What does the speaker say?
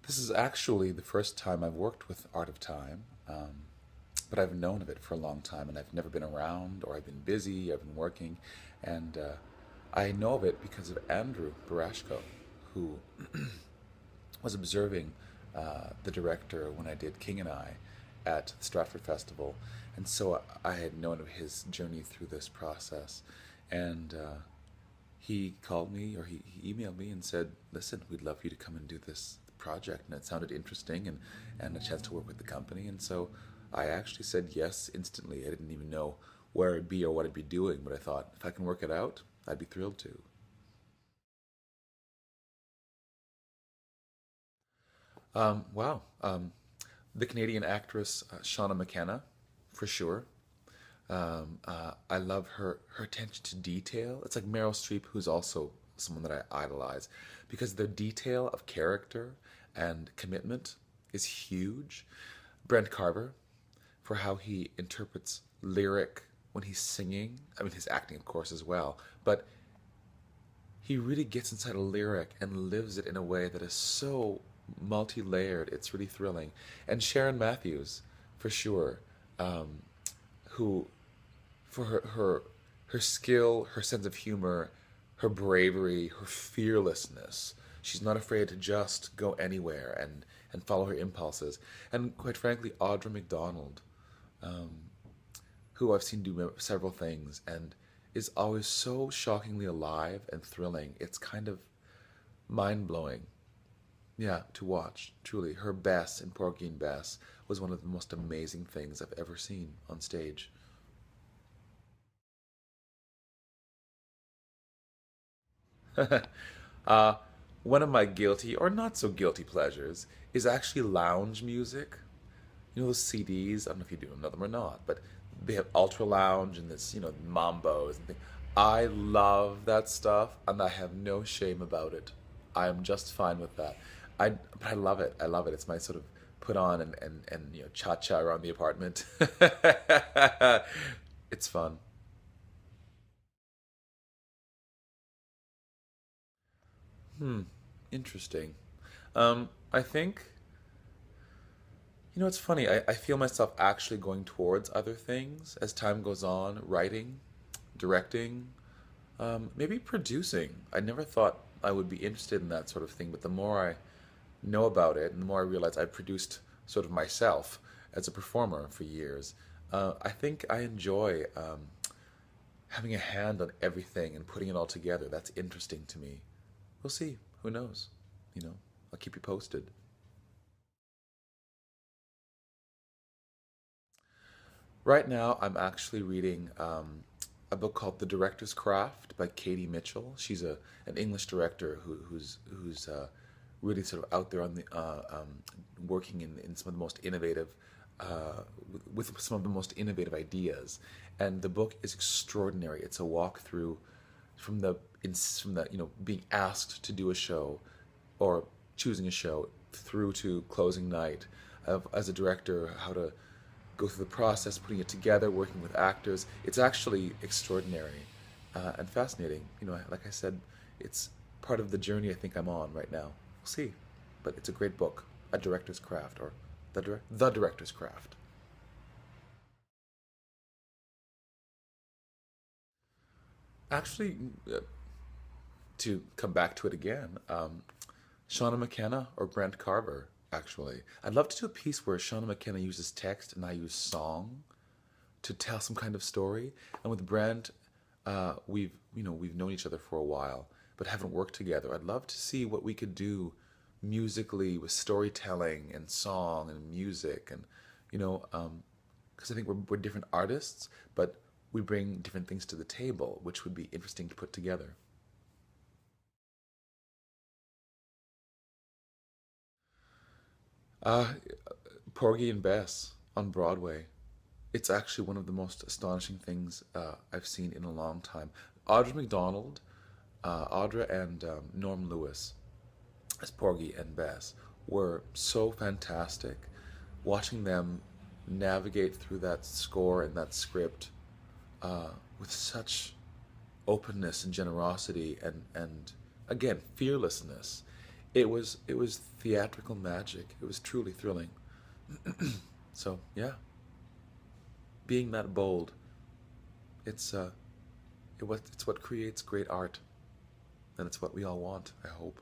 This is actually the first time I've worked with Art of Time, but I've known of it for a long time, and I've never been around, or I've been busy, I've been working, and I know of it because of Andrew Barashko, who was observing the director when I did King and I at the Stratford Festival, and so I had known of his journey through this process, and he called me or he emailed me and said, "Listen, we'd love you to come and do this project," and it sounded interesting and a chance to work with the company, and so I actually said yes instantly. I didn't even know where I'd be or what I'd be doing, but I thought if I can work it out, I'd be thrilled to. Wow. The Canadian actress Shauna McKenna, for sure. I love her attention to detail. It's like Meryl Streep, who's also someone that I idolize, because their detail of character and commitment is huge. Brent Carver, for how he interprets lyric when he's singing. I mean, his acting, of course, as well, but he really gets inside a lyric and lives it in a way that is so multi-layered. It's really thrilling. And Sharon Matthews, for sure, who for her skill, her sense of humor, her bravery, her fearlessness. She's not afraid to just go anywhere and follow her impulses. And quite frankly, Audra McDonald, who I've seen do several things and is always so shockingly alive and thrilling. It's kind of mind blowing. Yeah, to watch. Truly, her Bess in Porgy and Bess was one of the most amazing things I've ever seen on stage. uh, One of my guilty or not so guilty pleasures is actually lounge music. You know those CDs? I don't know if you do know them or not, but they have Ultra Lounge and this, Mambos and things. I love that stuff, and I have no shame about it. I am just fine with that. But I love it. I love it. It's my sort of put on and cha cha around the apartment. It's fun. Hmm. Interesting. I think it's funny. I feel myself actually going towards other things as time goes on, writing, directing, maybe producing. I never thought I would be interested in that sort of thing, but the more I know about it and the more I realize I've produced sort of myself as a performer for years, I think I enjoy having a hand on everything and putting it all together. That's interesting to me. We'll see. Who knows? You know, I'll keep you posted. Right now, I'm actually reading a book called The Director's Craft by Katie Mitchell. She's an English director who's really sort of out there on the working in some of the most innovative with some of the most innovative ideas. And the book is extraordinary. It's a walk through from the being asked to do a show or choosing a show through to closing night of as a director how to go through the process, putting it together, working with actors. It's actually extraordinary and fascinating. Like I said, it's part of the journey I think I'm on right now. We'll see, but it's a great book, A Director's Craft, or the Director's Craft. Actually, to come back to it again, Shauna McKenna or Brent Carver. Actually, I'd love to do a piece where Shauna McKenna uses text and I use song to tell some kind of story. And with Brent, we've known each other for a while, but haven't worked together. I'd love to see what we could do musically with storytelling and song and music, and because I think we're different artists, but we bring different things to the table, which would be interesting to put together. Uh, Porgy and Bess on Broadway. It's actually one of the most astonishing things I've seen in a long time. Audra McDonald, Audra and Norm Lewis as Porgy and Bess were so fantastic. Watching them navigate through that score and that script with such openness and generosity and again fearlessness. it was theatrical magic. It was truly thrilling. So yeah, being that bold, it's it's what creates great art, and it's what we all want, I hope.